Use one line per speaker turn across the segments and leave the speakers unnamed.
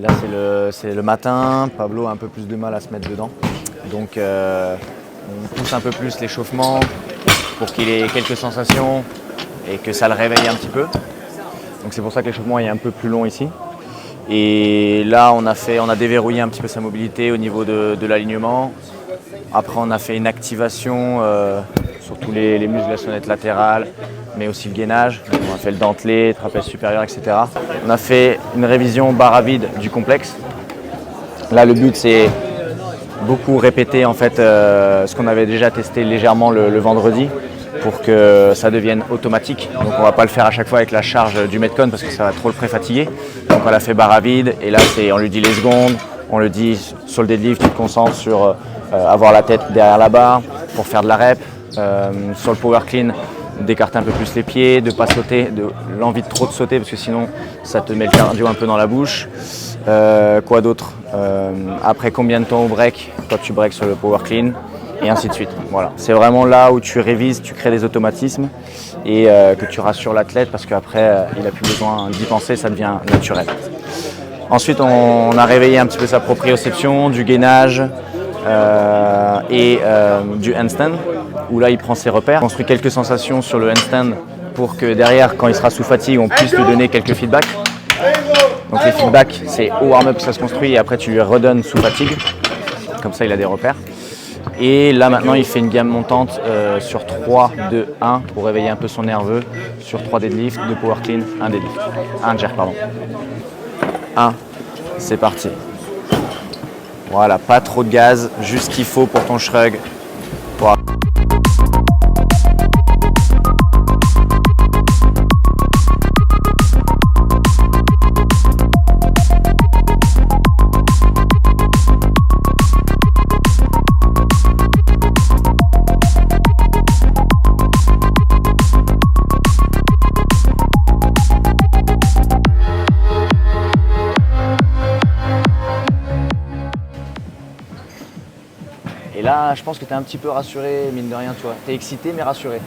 Là, c'est le matin. Pablo a un peu plus de mal à se mettre dedans. Donc, on pousse un peu plus l'échauffement pour qu'il ait quelques sensations et que ça le réveille un petit peu. Donc, c'est pour ça que l'échauffement est un peu plus long ici. Et là, on a déverrouillé un petit peu sa mobilité au niveau de l'alignement. Après, on a fait une activation sur tous les muscles de la sonnette latérale, mais aussi le gainage. Donc, on a fait le dentelé, trapèze supérieur, etc. On a fait une révision barre à vide du complexe. Là, le but, c'est beaucoup répéter en fait, ce qu'on avait déjà testé légèrement le vendredi pour que ça devienne automatique. Donc, on ne va pas le faire à chaque fois avec la charge du Metcon parce que ça va trop le préfatiguer. Donc, on a fait barre à vide et là, on lui dit les secondes. On le dit sur le deadlift, tu te concentres sur avoir la tête derrière la barre pour faire de la rep. Sur le power clean, d'écarter un peu plus les pieds, de ne pas sauter, l'envie de trop de sauter parce que sinon ça te met le cardio un peu dans la bouche. Quoi d'autre? Après combien de temps au break quand tu breaks sur le power clean et ainsi de suite. Voilà. C'est vraiment là où tu révises, tu crées des automatismes et que tu rassures l'athlète parce qu'après il n'a plus besoin d'y penser, ça devient naturel. Ensuite on a réveillé un petit peu sa proprioception, du gainage et du handstand où là il prend ses repères. On construit quelques sensations sur le handstand pour que derrière quand il sera sous fatigue on puisse lui donner quelques feedbacks. Donc les feedbacks c'est au warm-up ça se construit et après tu lui redonnes sous fatigue. Comme ça il a des repères. Et là maintenant il fait une gamme montante sur 3, 2, 1 pour réveiller un peu son nerveux sur 3 deadlifts, 2 power clean, 1 deadlift. 1 jerk pardon. 1, c'est parti. Voilà, pas trop de gaz, juste ce qu'il faut pour ton shrug. Et là, je pense que tu es un petit peu rassuré, mine de rien, tu vois. Tu es excité mais rassuré.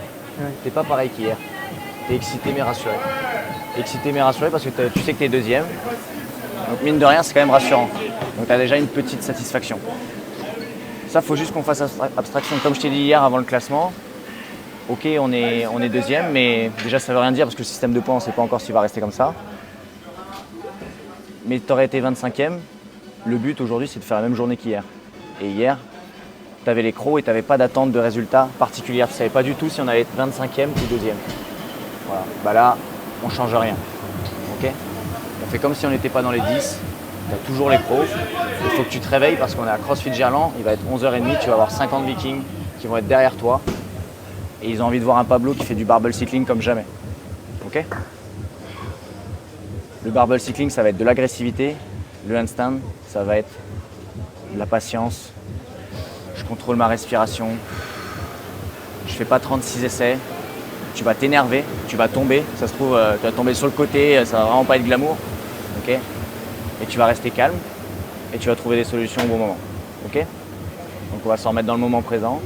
T'es pas pareil qu'hier. Tu es excité mais rassuré. Excité mais rassuré parce que tu sais que tu es deuxième. Donc mine de rien, c'est quand même rassurant. Donc tu as déjà une petite satisfaction. Ça, il faut juste qu'on fasse abstraction. Comme je t'ai dit hier avant le classement, ok, on est deuxième, mais déjà ça veut rien dire parce que le système de points, on ne sait pas encore s'il va rester comme ça. Mais tu aurais été 25e. Le but aujourd'hui, c'est de faire la même journée qu'hier. Et hier, tu avais les crocs et tu n'avais pas d'attente de résultats particulière. Tu ne savais pas du tout si on allait être 25e ou 2e. Voilà. Bah là, on ne change rien. Okay, on fait comme si on n'était pas dans les 10. Tu as toujours les crocs. Il faut que tu te réveilles parce qu'on est à CrossFit Gerland. Il va être 11h30. Tu vas avoir 50 Vikings qui vont être derrière toi. Et ils ont envie de voir un Pablo qui fait du barbell cycling comme jamais. Ok ? Le barbell cycling, ça va être de l'agressivité. Le handstand, ça va être de la patience. Je contrôle ma respiration. Je fais pas 36 essais. Tu vas t'énerver, tu vas tomber. Ça se trouve, tu vas tomber sur le côté, ça va vraiment pas être glamour. Ok ? Et tu vas rester calme et tu vas trouver des solutions au bon moment. Ok ? Donc on va s'en remettre dans le moment présent.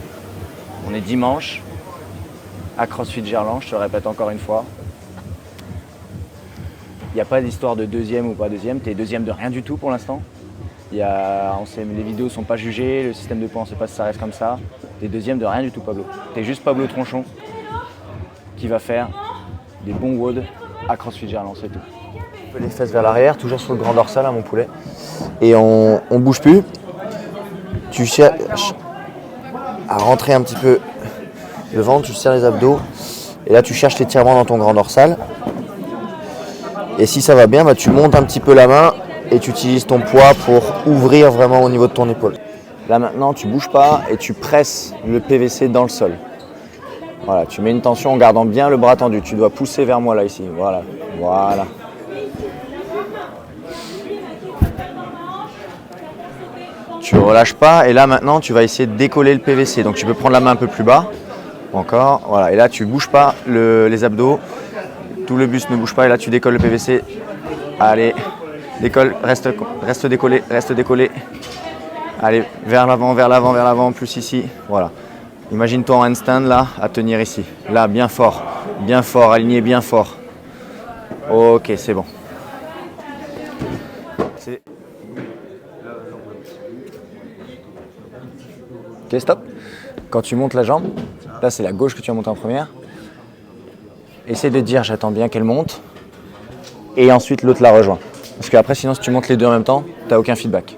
On est dimanche à CrossFit Gerland, je te le répète encore une fois. Il n'y a pas d'histoire de deuxième ou pas deuxième. Tu es deuxième de rien du tout pour l'instant. Les vidéos ne sont pas jugées, le système de points, on ne sait pas si ça reste comme ça. Tu es deuxième de rien du tout, Pablo. Tu es juste Pablo Tronchon qui va faire des bons WOD à CrossFit Gerland, c'est tout. Les fesses vers l'arrière, toujours sur le grand dorsal, mon poulet. Et on ne bouge plus. Tu cherches à rentrer un petit peu le ventre, tu serres les abdos. Et là, tu cherches l'étirement dans ton grand dorsal. Et si ça va bien, tu montes un petit peu la main et tu utilises ton poids pour ouvrir vraiment au niveau de ton épaule. Là maintenant, tu ne bouges pas et tu presses le PVC dans le sol. Voilà, tu mets une tension en gardant bien le bras tendu. Tu dois pousser vers moi là, ici. Voilà, voilà. Tu ne relâches pas et là maintenant, tu vas essayer de décoller le PVC. Donc tu peux prendre la main un peu plus bas. Encore, voilà. Et là, tu ne bouges pas les abdos. Tout le buste ne bouge pas et là tu décolles le PVC. Allez, décolle, reste décollé, reste décollé. Allez, vers l'avant, plus ici. Voilà. Imagine-toi en handstand là, à tenir ici. Là, bien fort, aligné bien fort. Ok, c'est bon. Ok, stop. Quand tu montes la jambe, là c'est la gauche que tu vas monter en première. Essaye de te dire j'attends bien qu'elle monte et ensuite l'autre la rejoint. Parce qu'après sinon si tu montes les deux en même temps, tu n'as aucun feedback.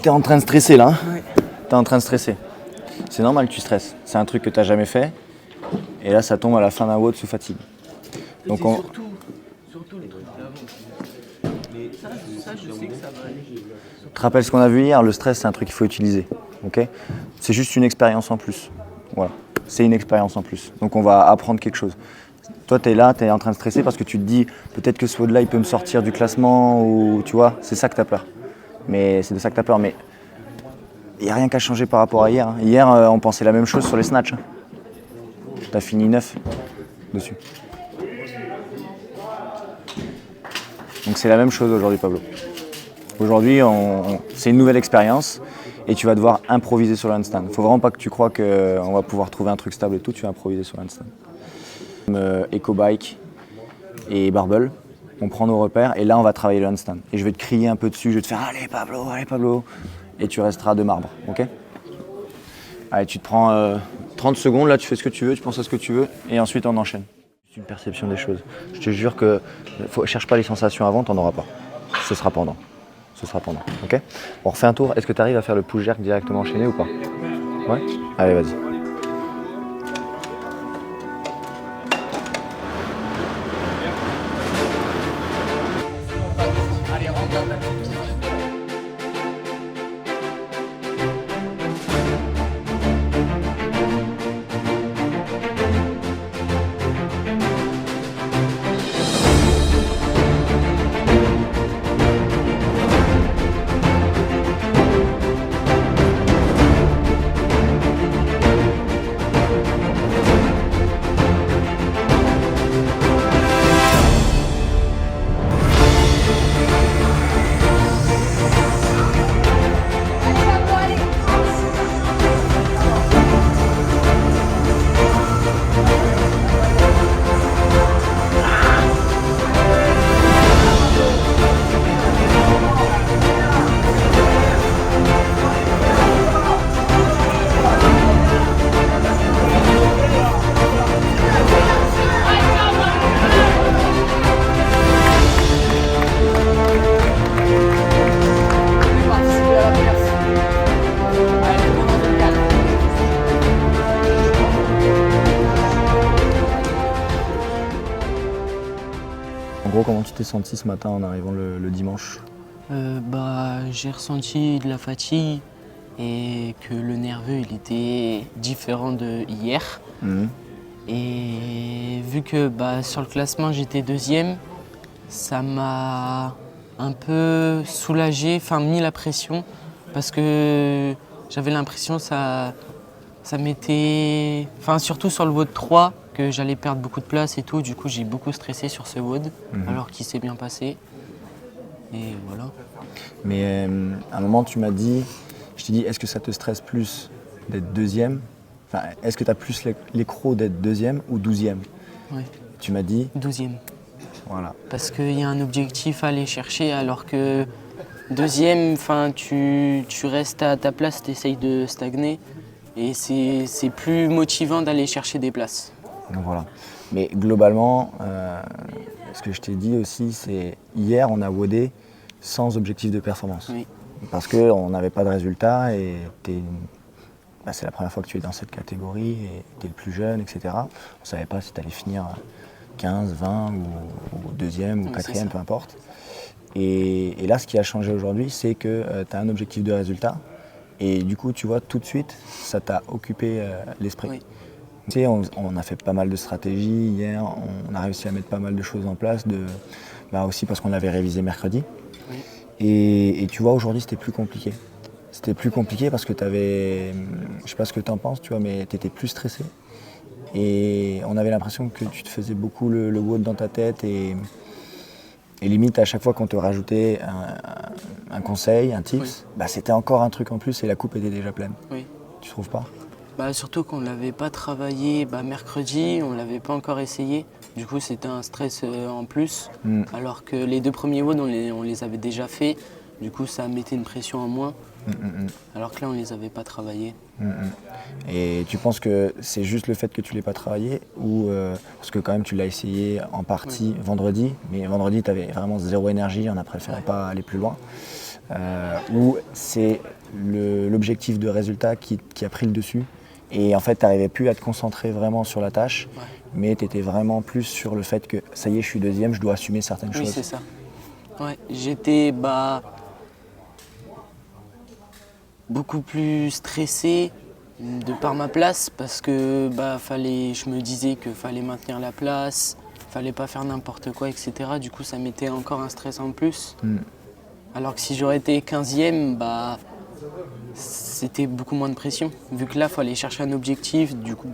T'es en train de stresser là, hein?
Ouais.
T'es en train de stresser. C'est normal que tu stresses. C'est un truc que t'as jamais fait. Et là, ça tombe à la fin d'un WOD sous fatigue. Donc
surtout les trucs d'avant. Mais ça, je sais que ça va aller.
Tu te rappelles ce qu'on a vu hier? Le stress, c'est un truc qu'il faut utiliser. Okay, c'est juste une expérience en plus. Voilà. C'est une expérience en plus. Donc on va apprendre quelque chose. Toi, tu es là, tu es en train de stresser parce que tu te dis peut-être que ce WOD-là, il peut me sortir du classement ou tu vois, c'est ça que tu as peur. Mais c'est de ça que tu as peur. Mais il n'y a rien qu'à changer par rapport à hier. Hein. Hier, on pensait la même chose sur les snatchs. Hein. Tu as fini 9 dessus. Donc c'est la même chose aujourd'hui, Pablo. Aujourd'hui, c'est une nouvelle expérience et tu vas devoir improviser sur le handstand. Il ne faut vraiment pas que tu crois qu'on va pouvoir trouver un truc stable et tout, tu vas improviser sur le handstand. Eco-bike et barbell, on prend nos repères et là on va travailler le handstand. Et je vais te crier un peu dessus, je vais te faire allez Pablo, et tu resteras de marbre, ok? Allez, tu te prends 30 secondes, là tu fais ce que tu veux, tu penses à ce que tu veux et ensuite on enchaîne. C'est une perception des choses. Je te jure que cherche pas les sensations avant, t'en auras pas. Ce sera pendant. Ok? On refait un tour. Est-ce que tu arrives à faire le push jerk directement enchaîné ou pas? Ouais? Allez, vas-y. En gros, comment tu t'es senti ce matin en arrivant le dimanche?
J'ai ressenti de la fatigue et que le nerveux il était différent de hier. Et vu que sur le classement j'étais deuxième, ça m'a un peu soulagé, enfin mis la pression parce que j'avais l'impression que ça m'était, enfin surtout sur le WOD 3 que j'allais perdre beaucoup de place et tout, du coup j'ai beaucoup stressé sur ce WOD alors qu'il s'est bien passé et voilà.
Mais à un moment tu m'as dit, je t'ai dit est-ce que ça te stresse plus d'être deuxième? Enfin, est-ce que tu as plus l'écro d'être deuxième ou 12e?
Oui.
Tu m'as dit
12e.
Voilà.
Parce qu'il y a un objectif à aller chercher alors que deuxième, tu restes à ta place, tu essayes de stagner et c'est plus motivant d'aller chercher des places.
Donc voilà. Mais globalement, ce que je t'ai dit aussi, c'est hier on a WODé sans objectif de performance.
Oui.
Parce qu'on n'avait pas de résultat et c'est la première fois que tu es dans cette catégorie et tu es le plus jeune, etc. On ne savait pas si tu allais finir 15, 20 ou deuxième ou quatrième, peu importe. Et là, ce qui a changé aujourd'hui, c'est que tu as un objectif de résultat et du coup, tu vois, tout de suite, ça t'a occupé l'esprit.
Oui.
Tu sais, on a fait pas mal de stratégies hier, on a réussi à mettre pas mal de choses en place, aussi parce qu'on avait révisé mercredi.
Oui.
Et tu vois, aujourd'hui, c'était plus compliqué. C'était plus compliqué parce que tu avais, je sais pas ce que tu en penses, tu vois, mais tu étais plus stressé. Et on avait l'impression que tu te faisais beaucoup le WOD dans ta tête et limite, à chaque fois qu'on te rajoutait un conseil, un tips, c'était encore un truc en plus et la coupe était déjà pleine.
Oui.
Tu trouves pas?
Bah, surtout qu'on ne l'avait pas travaillé mercredi, on ne l'avait pas encore essayé. Du coup, c'était un stress en plus. Alors que les 2 premiers WOD, on les avait déjà fait. Du coup, ça mettait une pression en moins. Alors que là, on ne les avait pas travaillés.
Et tu penses que c'est juste le fait que tu ne l'aies pas travaillé ou parce que quand même tu l'as essayé en partie vendredi, mais vendredi tu avais vraiment zéro énergie, on a préféré pas aller plus loin. Ou c'est l'objectif de résultat qui a pris le dessus et en fait tu n'arrivais plus à te concentrer vraiment sur la tâche, mais tu étais vraiment plus sur le fait que ça y est, je suis deuxième, je dois assumer certaines choses.
Oui, c'est ça. Ouais, j'étais beaucoup plus stressé de par ma place parce que je me disais qu'il fallait maintenir la place, fallait pas faire n'importe quoi, etc. Du coup, ça mettait encore un stress en plus. Alors que si j'aurais été 15e, c'était beaucoup moins de pression. Vu que là, il fallait chercher un objectif, du coup,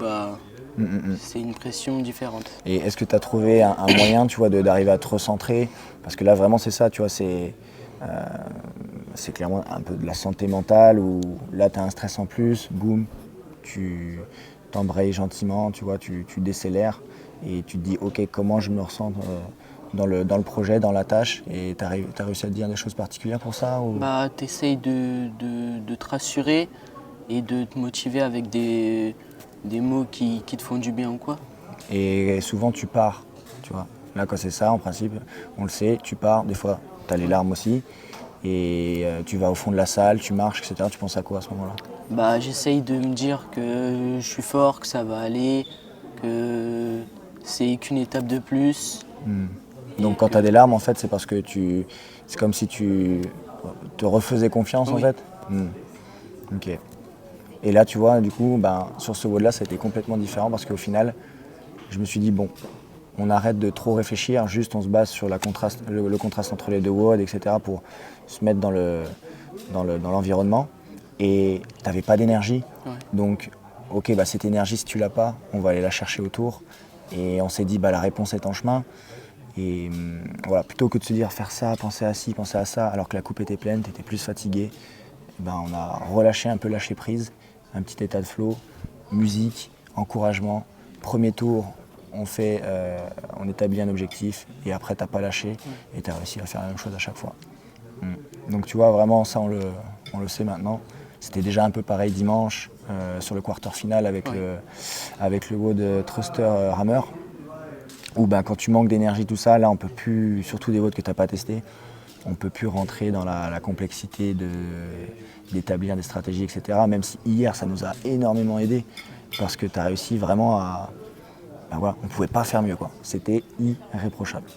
c'est une pression différente.
Et est-ce que tu as trouvé un moyen, tu vois, d'arriver à te recentrer? Parce que là, vraiment, c'est ça, tu vois, c'est clairement un peu de la santé mentale où là, tu as un stress en plus, boum, tu t'embrayes gentiment, tu vois, tu décélères et tu te dis, ok, comment je me ressens dans le projet, dans la tâche, et tu as réussi à te dire des choses particulières pour ça ou...
Tu essayes de te rassurer et de te motiver avec des mots qui te font du bien ou quoi.
Et souvent tu pars, tu vois. Là quand c'est ça, en principe, on le sait, tu pars, des fois tu as les larmes aussi, et tu vas au fond de la salle, tu marches, etc. Tu penses à quoi à ce moment-là?
J'essaye de me dire que je suis fort, que ça va aller, que c'est qu'une étape de plus.
Donc quand tu as des larmes, en fait, c'est parce que c'est comme si tu te refaisais confiance, en fait. Ok. Et là, tu vois, du coup, sur ce WOD-là, ça a été complètement différent parce qu'au final, je me suis dit, bon, on arrête de trop réfléchir, juste on se base sur le contraste entre les 2 WOD, etc. pour se mettre dans l'environnement. Et tu n'avais pas d'énergie. Donc, ok, cette énergie, si tu l'as pas, on va aller la chercher autour. Et on s'est dit, la réponse est en chemin. Et voilà, plutôt que de se dire faire ça, penser à ci, penser à ça, alors que la coupe était pleine, tu étais plus fatigué, on a relâché un peu, lâché prise, un petit état de flow, musique, encouragement. Premier tour, on établit un objectif et après tu n'as pas lâché et tu as réussi à faire la même chose à chaque fois. Donc tu vois, vraiment ça on le sait maintenant. C'était déjà un peu pareil dimanche sur le quarter final avec le WOD Thruster Hammer. Où quand tu manques d'énergie, tout ça, là on peut plus, surtout des WOD que tu n'as pas testé, on ne peut plus rentrer dans la complexité d'établir des stratégies, etc. Même si hier ça nous a énormément aidé parce que tu as réussi vraiment à... on ne pouvait pas faire mieux, quoi. C'était irréprochable.